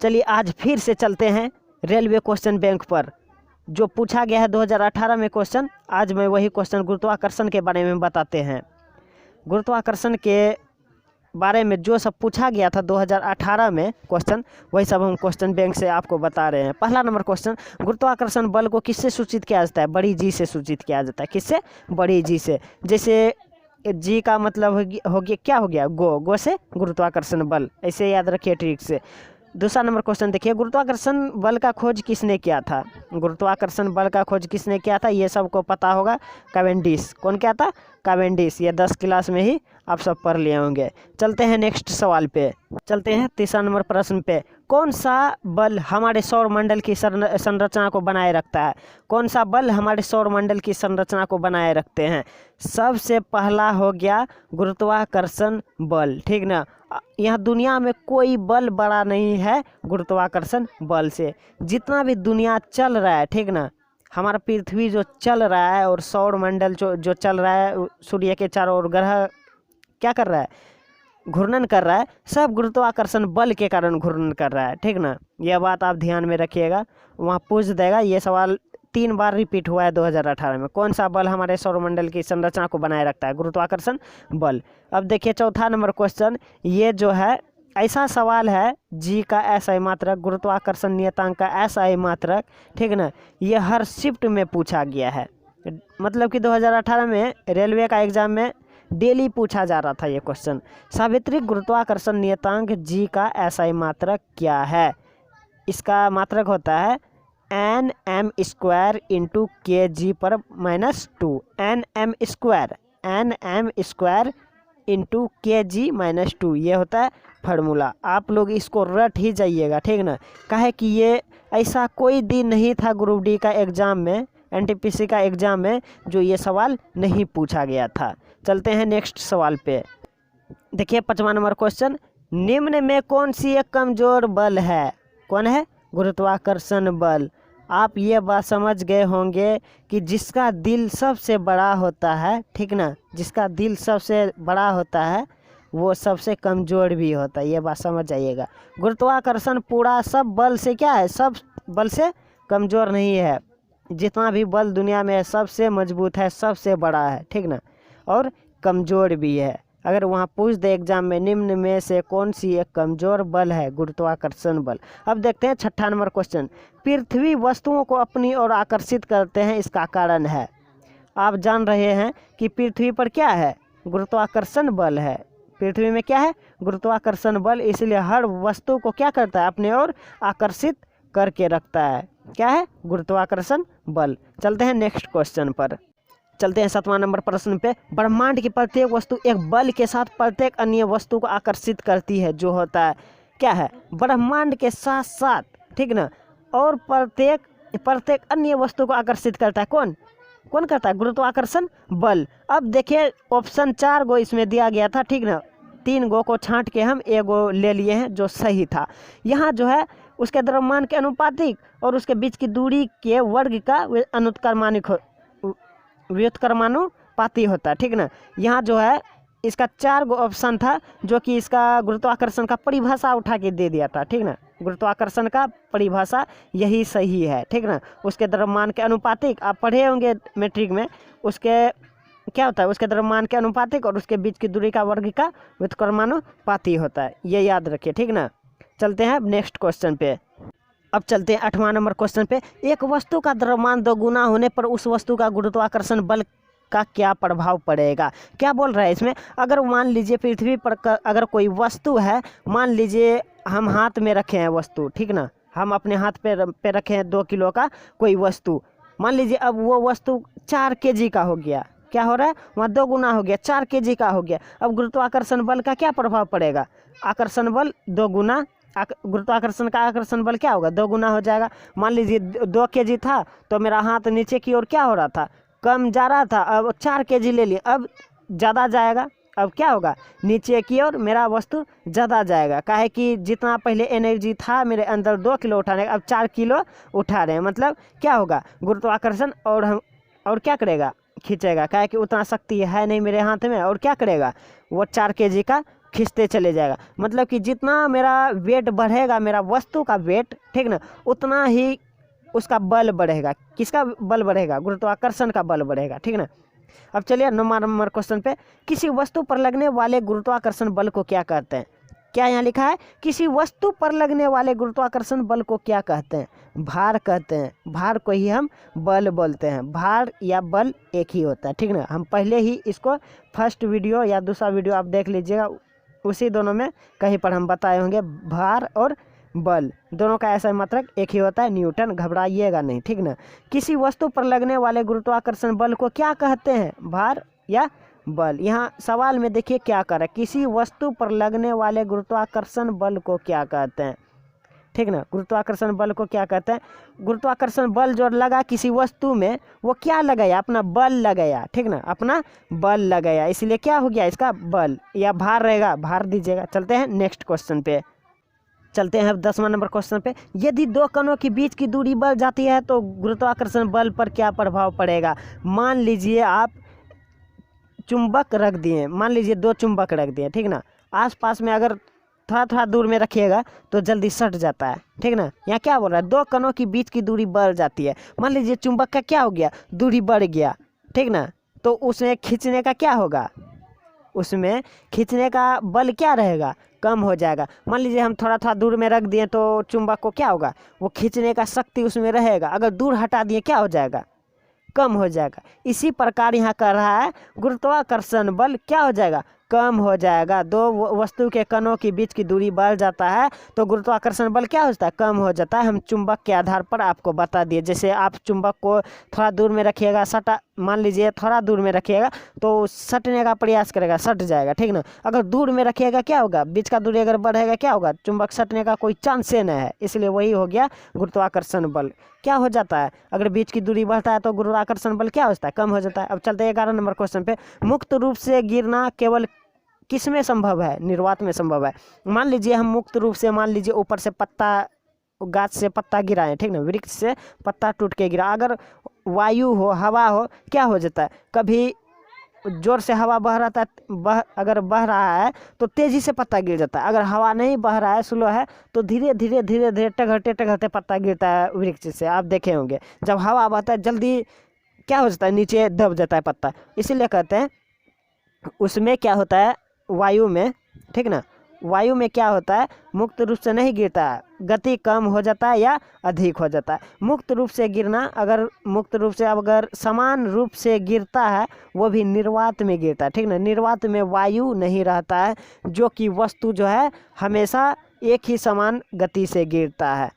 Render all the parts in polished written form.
चलिए आज फिर से चलते हैं रेलवे क्वेश्चन बैंक पर, जो पूछा गया है 2018 में क्वेश्चन। आज मैं वही क्वेश्चन गुरुत्वाकर्षण के बारे में बताते हैं। गुरुत्वाकर्षण के बारे में जो सब पूछा गया था 2018 में क्वेश्चन, वही सब हम क्वेश्चन बैंक से आपको बता रहे हैं। पहला नंबर क्वेश्चन, गुरुत्वाकर्षण बल को किससे सूचित किया जाता है? बड़ी जी से सूचित किया जाता है। किससे? बड़ी जी से। जैसे जी का मतलब हो गया क्या हो गया? गो से गुरुत्वाकर्षण बल, ऐसे याद रखिए ट्रिक से। दूसरा नंबर क्वेश्चन देखिए, गुरुत्वाकर्षण बल का खोज किसने किया था? गुरुत्वाकर्षण बल का खोज किसने किया था? ये सबको पता होगा, कैवेंडिश। कौन क्या था? कैवेंडिश। ये 10 क्लास में ही आप सब पढ़ लिए होंगे। चलते हैं नेक्स्ट सवाल पे, चलते हैं तीसरा नंबर प्रश्न पे। कौन सा बल हमारे सौरमंडल की संरचना को बनाए रखता है? कौन सा बल हमारे सौरमंडल की संरचना को बनाए रखते हैं? सबसे पहला हो गया गुरुत्वाकर्षण बल, ठीक ना। यहाँ दुनिया में कोई बल बड़ा नहीं है गुरुत्वाकर्षण बल से। जितना भी दुनिया चल रहा है, ठीक ना, हमारा पृथ्वी जो चल रहा है और सौरमंडल जो चल रहा है, सूर्य के चारों ओर ग्रह क्या कर रहा है? घूर्णन कर रहा है। सब गुरुत्वाकर्षण बल के कारण घूर्णन कर रहा है, ठीक ना। यह बात आप ध्यान में रखिएगा, वहाँ पूछ देगा। ये सवाल 3 बार रिपीट हुआ है 2018 में। कौन सा बल हमारे सौरमंडल की संरचना को बनाए रखता है? गुरुत्वाकर्षण बल। अब देखिए चौथा नंबर क्वेश्चन, ये जो है ऐसा सवाल है, जी का SI मात्रक, गुरुत्वाकर्षण नियतांक का SI मात्रक, ठीक ना। ये हर शिफ्ट में पूछा गया है। मतलब कि 2018 में रेलवे का एग्जाम में डेली पूछा जा रहा था ये क्वेश्चन। सावित्रिक गुरुत्वाकर्षण नियतांक जी का SI मात्रक क्या है? इसका मात्रक होता है nm² इंटू kg पर -2। nm² इंटू kg-2, ये होता है फार्मूला। आप लोग इसको रट ही जाइएगा, ठीक ना। काहे कि ये ऐसा कोई दिन नहीं था ग्रुप डी का एग्ज़ाम में, NTPC का एग्ज़ाम में, जो ये सवाल नहीं पूछा गया था। चलते हैं नेक्स्ट सवाल पे। देखिए 5वां नंबर क्वेश्चन, निम्न में कौन सी एक कमजोर बल है? कौन है? गुरुत्वाकर्षण बल। आप ये बात समझ गए होंगे कि जिसका दिल सबसे बड़ा होता है, ठीक ना, जिसका दिल सबसे बड़ा होता है वो सबसे कमज़ोर भी होता है। ये बात समझ जाइएगा। गुरुत्वाकर्षण पूरा सब बल से क्या है? सब बल से कमज़ोर नहीं है। जितना भी बल दुनिया में है सबसे मजबूत है, सबसे बड़ा है, ठीक ना, और कमज़ोर भी है। अगर वहाँ पूछ दे एग्जाम में, निम्न में से कौन सी एक कमज़ोर बल है? गुरुत्वाकर्षण बल। अब देखते हैं 6ठा नंबर क्वेश्चन, पृथ्वी वस्तुओं को अपनी ओर आकर्षित करते हैं, इसका कारण है? आप जान रहे हैं कि पृथ्वी पर क्या है? गुरुत्वाकर्षण बल है। पृथ्वी में क्या है? गुरुत्वाकर्षण बल। इसलिए हर वस्तु को क्या करता है? अपने ओर आकर्षित करके रखता है। क्या है? गुरुत्वाकर्षण बल। चलते हैं नेक्स्ट क्वेश्चन पर, चलते हैं 7वां नंबर प्रश्न पे। ब्रह्मांड की प्रत्येक वस्तु एक बल के साथ प्रत्येक अन्य वस्तु को आकर्षित करती है, जो होता है क्या है? ब्रह्मांड के साथ साथ, ठीक ना, और प्रत्येक अन्य वस्तु को आकर्षित करता है। कौन करता है? गुरुत्वाकर्षण बल। अब देखिए ऑप्शन 4 गो इसमें दिया गया था, ठीक ना। 3 गो को छांट के हम 1 गो ले लिए हैं जो सही था। यहाँ जो है उसके द्रव्यमान के अनुपातिक और उसके बीच की दूरी के वर्ग का व्युत्क्रमानुपाती होता है, ठीक ना। यहाँ जो है इसका 4 गो ऑप्शन था, जो कि इसका गुरुत्वाकर्षण का परिभाषा उठा के दे दिया था, ठीक ना। गुरुत्वाकर्षण का परिभाषा यही सही है, ठीक ना। उसके द्रव्यमान के अनुपातिक आप पढ़े होंगे मैट्रिक में, उसके क्या होता है? उसके द्रव्यमान के अनुपातिक और उसके बीच की दूरी का वर्ग का व्युत्क्रमानुपाती होता है। ये याद रखिए, ठीक ना। चलते हैं नेक्स्ट क्वेश्चन पे। अब चलते हैं 8वां नंबर क्वेश्चन पे। एक वस्तु का द्रव्यमान 2 गुना होने पर उस वस्तु का गुरुत्वाकर्षण बल का क्या प्रभाव पड़ेगा? क्या बोल रहा है इसमें? अगर मान लीजिए पृथ्वी पर अगर कोई वस्तु है, मान लीजिए हम हाथ में रखे हैं वस्तु, ठीक ना, हम अपने हाथ पे रखे हैं 2 किलो का कोई वस्तु। मान लीजिए अब वो वस्तु 4 kg का हो गया। क्या हो रहा है? वहाँ 2 गुना हो गया, 4 kg का हो गया। अब गुरुत्वाकर्षण बल का क्या प्रभाव पड़ेगा? आकर्षण बल 2 गुना, गुरुत्वाकर्षण का आकर्षण बल क्या होगा? 2 गुना हो जाएगा। मान लीजिए 2 kg था तो मेरा हाथ नीचे की ओर क्या हो रहा था? कम जा रहा था। अब 4 kg ले लिए, अब ज़्यादा जाएगा। अब क्या होगा? नीचे की ओर मेरा वस्तु ज़्यादा जाएगा। काहे कि जितना पहले एनर्जी था मेरे अंदर 2 किलो उठाने का, अब 4 किलो उठा रहे हैं। मतलब क्या होगा? गुरुत्वाकर्षण और क्या करेगा? खींचेगा। काहे कि उतना शक्ति है नहीं मेरे हाथ में, और क्या करेगा? वो 4 kg का खींचते चले जाएगा। मतलब कि जितना मेरा वेट बढ़ेगा, मेरा वस्तु का वेट, ठीक ना, उतना ही उसका बल बढ़ेगा। किसका बल बढ़ेगा? गुरुत्वाकर्षण का बल बढ़ेगा, ठीक ना। अब चलिए 9 नंबर क्वेश्चन पे, किसी वस्तु पर लगने वाले गुरुत्वाकर्षण बल को क्या कहते हैं? क्या यहाँ लिखा है? किसी वस्तु पर लगने वाले गुरुत्वाकर्षण बल को क्या कहते हैं? भार कहते हैं। भार को ही हम बल बोलते हैं। भार या बल एक ही होता है, ठीक ना। हम पहले ही इसको फर्स्ट वीडियो या दूसरा वीडियो आप देख लीजिएगा, उसी दोनों में कहीं पर हम बताए होंगे भार और बल दोनों का ऐसा मात्रक एक ही होता है, न्यूटन। घबराइएगा नहीं, ठीक ना। किसी वस्तु पर लगने वाले गुरुत्वाकर्षण बल को क्या कहते हैं? भार या बल। यहाँ सवाल में देखिए क्या कर रहा है, किसी वस्तु पर लगने वाले गुरुत्वाकर्षण बल को क्या कहते हैं, ठीक ना। गुरुत्वाकर्षण बल को क्या कहते हैं? गुरुत्वाकर्षण बल जो लगा किसी वस्तु में, वो क्या लगाया? अपना बल लगाया, ठीक ना, अपना बल लगाया, इसलिए क्या हो गया इसका? बल। या भार रहेगा, भार दीजिएगा। चलते हैं नेक्स्ट क्वेश्चन पे, चलते हैं अब 10वां नंबर क्वेश्चन पे। यदि दो कणों के बीच की दूरी बढ़ जाती है तो गुरुत्वाकर्षण बल पर क्या प्रभाव पड़ेगा? मान लीजिए आप चुंबक रख दिए, मान लीजिए 2 चुंबक रख दिए, ठीक ना। आसपास में अगर थोड़ा थोड़ा दूर में रखिएगा तो जल्दी सट जाता है, ठीक ना। यहाँ क्या बोल रहा है? 2 कणों के बीच की दूरी बढ़ जाती है। मान लीजिए चुंबक का क्या हो गया? दूरी बढ़ गया, ठीक ना। तो उसमें खींचने का क्या होगा? उसमें खींचने का बल क्या रहेगा? कम हो जाएगा। मान लीजिए हम थोड़ा थोड़ा दूर में रख दिए तो चुंबक को क्या होगा? वो खींचने का शक्ति उसमें रहेगा। अगर दूर हटा दिए क्या हो जाएगा? कम हो जाएगा। इसी प्रकार यहाँ कर रहा है, गुरुत्वाकर्षण बल क्या हो जाएगा? कम हो जाएगा। 2 वस्तु के कणों के बीच की दूरी बढ़ जाता है तो गुरुत्वाकर्षण बल क्या होता है? कम हो जाता है। हम चुंबक के आधार पर आपको बता दिए। जैसे आप चुंबक को थोड़ा दूर में रखिएगा, सटा, मान लीजिए थोड़ा दूर में रखिएगा तो सटने का प्रयास करेगा, सट जाएगा, ठीक ना। अगर दूर में रखिएगा क्या होगा? बीच का दूरी अगर बढ़ेगा क्या होगा? चुंबक सटने का कोई चांस ही नहीं है। इसलिए वही हो गया गुरुत्वाकर्षण बल। क्या हो जाता है? अगर बीच की दूरी बढ़ता है तो गुरुत्वाकर्षण बल क्या होता है? कम हो जाता है। अब चलते हैं 11 नंबर क्वेश्चन पे। मुक्त रूप से गिरना केवल किस में संभव है? निर्वात में संभव है। मान लीजिए हम मुक्त रूप से, मान लीजिए ऊपर से पत्ता, गाछ से पत्ता गिराए, ठीक ना, वृक्ष से पत्ता टूट के गिरा। अगर वायु हो, हवा हो, क्या हो जाता है? कभी जोर से हवा बह रहा था, अगर बह रहा है तो तेजी से पत्ता गिर जाता है। अगर हवा नहीं बह रहा है, स्लो है, तो धीरे धीरे धीरे धीरे टघरते टघरते पत्ता गिरता है वृक्ष से। आप देखे होंगे जब हवा बहता है जल्दी क्या हो जाता है? नीचे दब जाता है पत्ता। इसीलिए कहते हैं उसमें क्या होता है? वायु में, ठीक ना, वायु में क्या होता है? मुक्त रूप से नहीं गिरता है, गति कम हो जाता है या अधिक हो जाता है। मुक्त रूप से गिरना, अगर मुक्त रूप से अगर समान रूप से गिरता है, वो भी निर्वात में गिरता है, ठीक ना। निर्वात में वायु नहीं रहता है, जो कि वस्तु जो है हमेशा एक ही समान गति से गिरता है,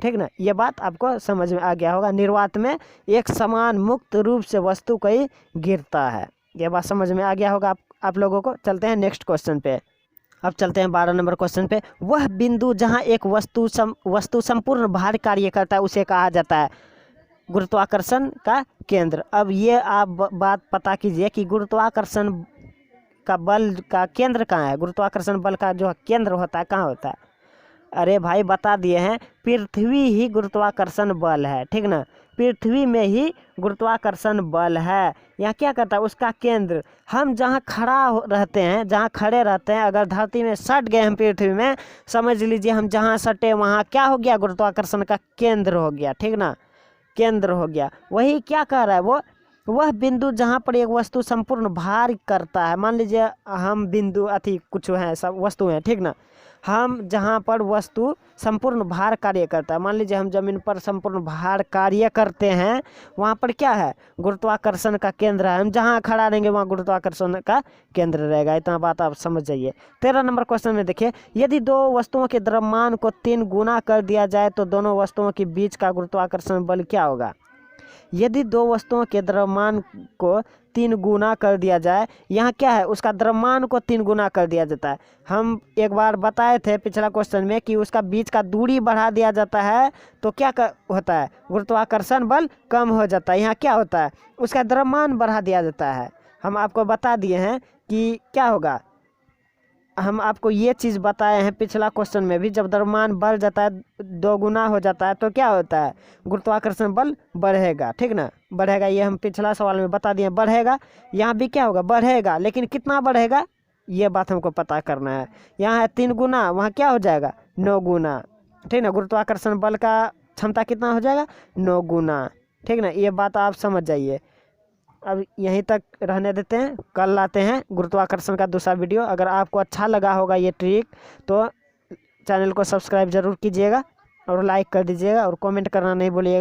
ठीक ना। ये बात आपको समझ में आ गया होगा। निर्वात में एक समान मुक्त रूप से वस्तु कोई गिरता है। ये बात समझ में आ गया होगा आप लोगों को। चलते हैं नेक्स्ट क्वेश्चन पे। अब चलते हैं 12 नंबर क्वेश्चन पे। वह बिंदु जहां एक वस्तु संपूर्ण भार कार्य करता है उसे कहा जाता है गुरुत्वाकर्षण का केंद्र। अब ये आप बात पता कीजिए कि गुरुत्वाकर्षण का बल का केंद्र कहाँ है? गुरुत्वाकर्षण बल का जो केंद्र होता है कहाँ होता है? अरे भाई बता दिए हैं, पृथ्वी ही गुरुत्वाकर्षण बल है, ठीक ना। पृथ्वी में ही गुरुत्वाकर्षण बल है। यहाँ क्या करता है? उसका केंद्र, हम जहाँ रहते हैं, जहाँ खड़े रहते हैं, अगर धरती में सट गए हम पृथ्वी में, समझ लीजिए हम जहाँ सटे वहाँ क्या हो गया? गुरुत्वाकर्षण का केंद्र हो गया, ठीक ना, केंद्र हो गया। वही क्या कह रहा है? वह बिंदु जहाँ पर एक वस्तु संपूर्ण भार करता है। मान लीजिए हम बिंदु अति कुछ हैं, सब वस्तु हैं, ठीक ना। हम जहाँ पर वस्तु संपूर्ण भार कार्य करता है, मान लीजिए हम जमीन पर संपूर्ण भार कार्य करते हैं, वहाँ पर क्या है? गुरुत्वाकर्षण का केंद्र है। हम जहाँ खड़ा रहेंगे वहाँ गुरुत्वाकर्षण का केंद्र रहेगा। इतना बात आप समझ जाइए। 13 नंबर क्वेश्चन में देखिए, यदि 2 वस्तुओं के द्रव्यमान को 3 गुना कर दिया जाए तो दोनों वस्तुओं के बीच का गुरुत्वाकर्षण बल क्या होगा? यदि 2 वस्तुओं के द्रव्यमान को 3 गुना कर दिया जाए, यहाँ क्या है? उसका द्रव्यमान को 3 गुना कर दिया जाता है। हम एक बार बताए थे पिछला क्वेश्चन में कि उसका बीच का दूरी बढ़ा दिया जाता है तो क्या होता है? गुरुत्वाकर्षण बल कम हो जाता है। यहाँ क्या होता है? उसका द्रव्यमान बढ़ा दिया जाता है। हम आपको बता दिए हैं कि क्या होगा। हम आपको ये चीज़ बताए हैं पिछला क्वेश्चन में भी, जब द्रव्यमान बढ़ जाता है, 2 गुना हो जाता है तो क्या होता है? गुरुत्वाकर्षण बल बढ़ेगा, ठीक ना, बढ़ेगा। ये हम पिछला सवाल में बता दिए, बढ़ेगा। यहाँ भी क्या होगा? बढ़ेगा, लेकिन कितना बढ़ेगा? ये बात हमको पता करना है। यहाँ है 3 गुना, वहाँ क्या हो जाएगा 9 गुना, ठीक ना। गुरुत्वाकर्षण बल का क्षमता कितना हो जाएगा 9 गुना, ठीक ना। ये बात आप समझ जाइए। अब यहीं तक रहने देते हैं, कल लाते हैं गुरुत्वाकर्षण का दूसरा वीडियो। अगर आपको अच्छा लगा होगा ये ट्रिक तो चैनल को सब्सक्राइब ज़रूर कीजिएगा और लाइक कर दीजिएगा और कमेंट करना नहीं भूलिएगा।